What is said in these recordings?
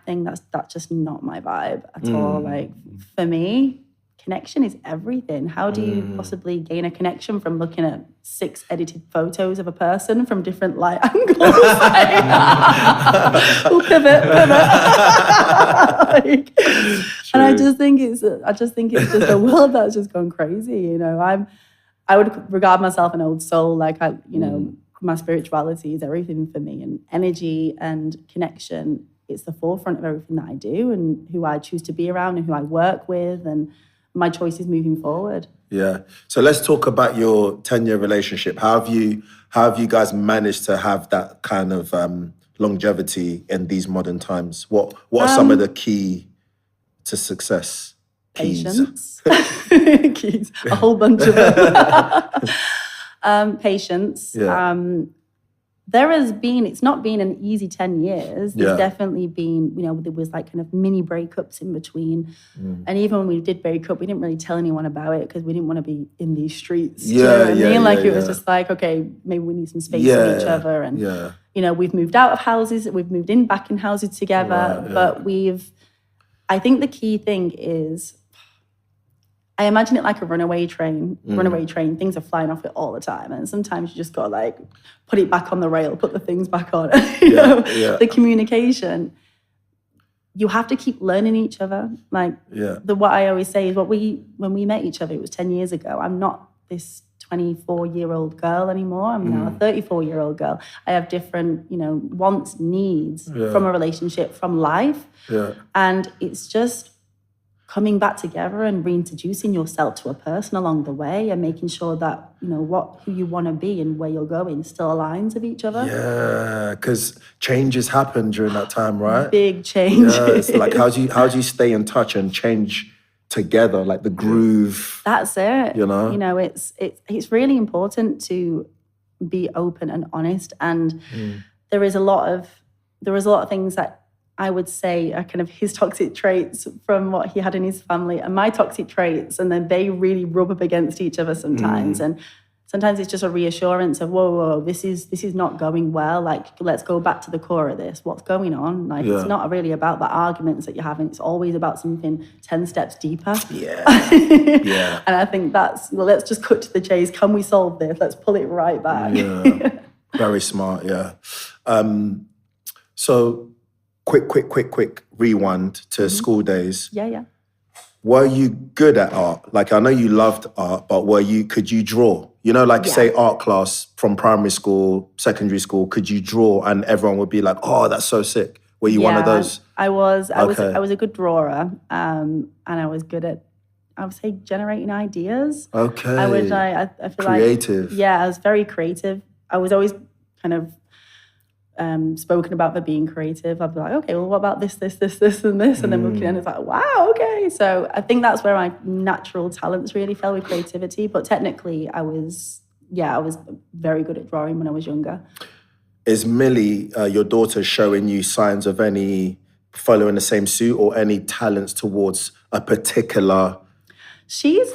thing. That's just not my vibe at all. Like, for me, connection is everything. How do you possibly gain a connection from looking at 6 edited photos of a person from different light angles? Like, we'll pivot. Like, and I just think it's just a world that's just gone crazy. You know, I would regard myself an old soul. Like, my spirituality is everything for me, and energy and connection. It's the forefront of everything that I do, and who I choose to be around, and who I work with, and my choices moving forward. Yeah. So let's talk about your 10-year relationship. How have you guys managed to have that kind of longevity in these modern times? What are some of the key to success? Patience. Keys. A whole bunch of them. Patience. Yeah. It's not been an easy 10 years. There's definitely been, there was like kind of mini breakups in between. And even when we did break up, we didn't really tell anyone about it because we didn't want to be in these streets. Do you know what I mean? Like, it was just like, okay, maybe we need some space from each other. And, we've moved out of houses, we've moved back in houses together. But I think the key thing is, I imagine it like a runaway train. Things are flying off it all the time. And sometimes you just got to like put it back on the rail, put the things back on. The communication. You have to keep learning each other. Like what I always say is when we met each other, it was 10 years ago. I'm not this 24-year-old girl anymore. I'm now a 34-year-old girl. I have different, wants, needs from a relationship, from life. And it's just coming back together and reintroducing yourself to a person along the way and making sure that, who you want to be and where you're going still aligns with each other. Yeah, because changes happen during that time, right? Big changes. Yeah, it's like, how do you stay in touch and change together, like the groove? That's it. It's really important to be open and honest. And there is a lot of things that I would say are kind of his toxic traits from what he had in his family and my toxic traits, and then they really rub up against each other sometimes. And sometimes it's just a reassurance of, whoa, this is not going well. Like, let's go back to the core of this. What's going on? Like, it's not really about the arguments that you're having. It's always about something 10 steps deeper. Yeah. And I think let's just cut to the chase. Can we solve this? Let's pull it right back. Yeah. Very smart, yeah. So quick rewind to school days. Yeah. Were you good at art? Like, I know you loved art, but could you draw? Say art class from primary school, secondary school, could you draw and everyone would be like, oh, that's so sick? Were you one of those? I was a good drawer, and I was good at, I would say, generating ideas. Okay. I feel creative. Like, I was very creative. I was always kind of spoken about for being creative. I'd be like, okay, well, what about this, and this? And then looking at it, it's like, wow, okay. So I think that's where my natural talents really fell with creativity. But technically, I was very good at drawing when I was younger. Is Millie, your daughter, showing you signs of any following the same suit or any talents towards a particular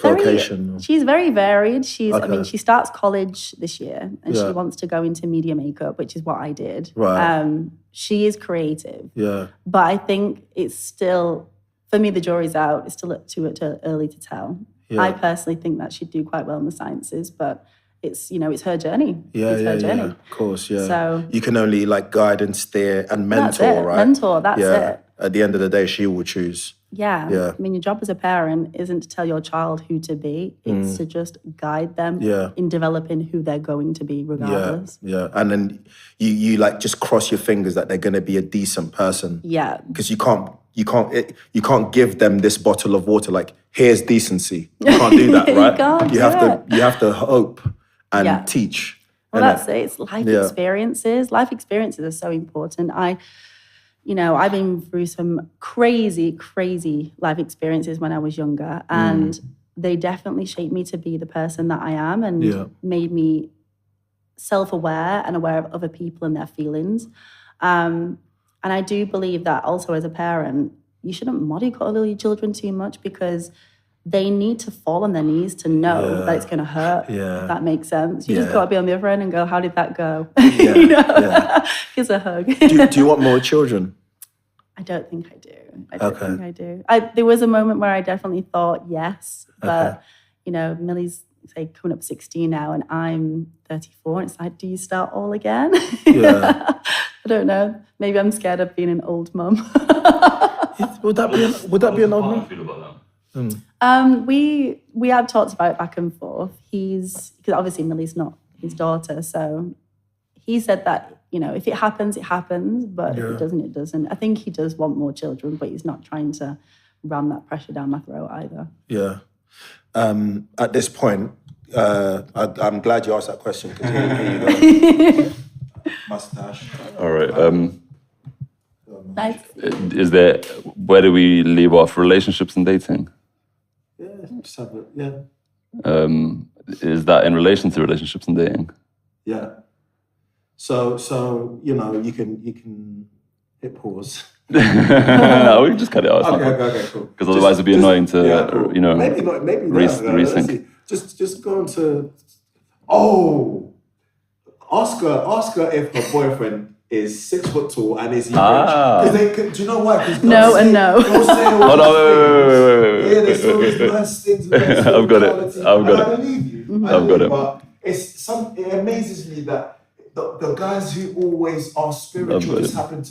vocation? She's very varied. She starts college this year and she wants to go into media makeup, which is what I did. Right. She is creative. Yeah. But I think it's still, for me, the jury's out. It's still too early to tell. Yeah. I personally think that she'd do quite well in the sciences, but it's her journey. It's her journey. Of course, yeah. So you can only guide and steer and mentor, right? Mentor, that's it. At the end of the day, she will choose. Yeah. I mean, your job as a parent isn't to tell your child who to be. It's to just guide them in developing who they're going to be regardless. Yeah. And then you just cross your fingers that they're going to be a decent person. Yeah. Because you can't give them this bottle of water like, here's decency. You can't do that, right? You have to hope and teach. Well, that's it. It's life experiences. Life experiences are so important. I've been through some crazy, crazy life experiences when I was younger, and they definitely shaped me to be the person that I am and made me self-aware and aware of other people and their feelings. And I do believe that also as a parent, you shouldn't mollycoddle your children too much because they need to fall on their knees to know that it's going to hurt. Yeah. If that makes sense. You just got to be on the other end and go, how did that go? Here's a hug. Do you want more children? I don't think I do. I don't think I do. There was a moment where I definitely thought yes, but you know, Millie's say coming up 16 now, and I'm 34. And it's like, do you start all again? Yeah. I don't know. Maybe I'm scared of being an old mum. Would that be an old mum? Feel about that? We have talked about it back and forth. Because obviously Millie's not his daughter, so he said that, you know, if it happens, it happens, but if it doesn't, it doesn't. I think he does want more children, but he's not trying to ram that pressure down my throat either. Yeah. At this point, I'm glad you asked that question, because here you go. Mustache. All right. Nice. Where do we leave off? Relationships and dating? Yeah, just have it. Yeah. Is that in relation to relationships and dating? Yeah. So you know, you can hit pause. No, we can just cut it out. Okay, cool. Because otherwise it'd be annoying to, cool. you know, maybe resync. Just go on to. Ask her if her boyfriend is 6 foot tall and is he rich? Do you know why? No and no. Hold on, wait. Yeah, there's all these nice things. I've got it. I believe you. I've got it. But it amazes me that the guys who always are spiritual just happen to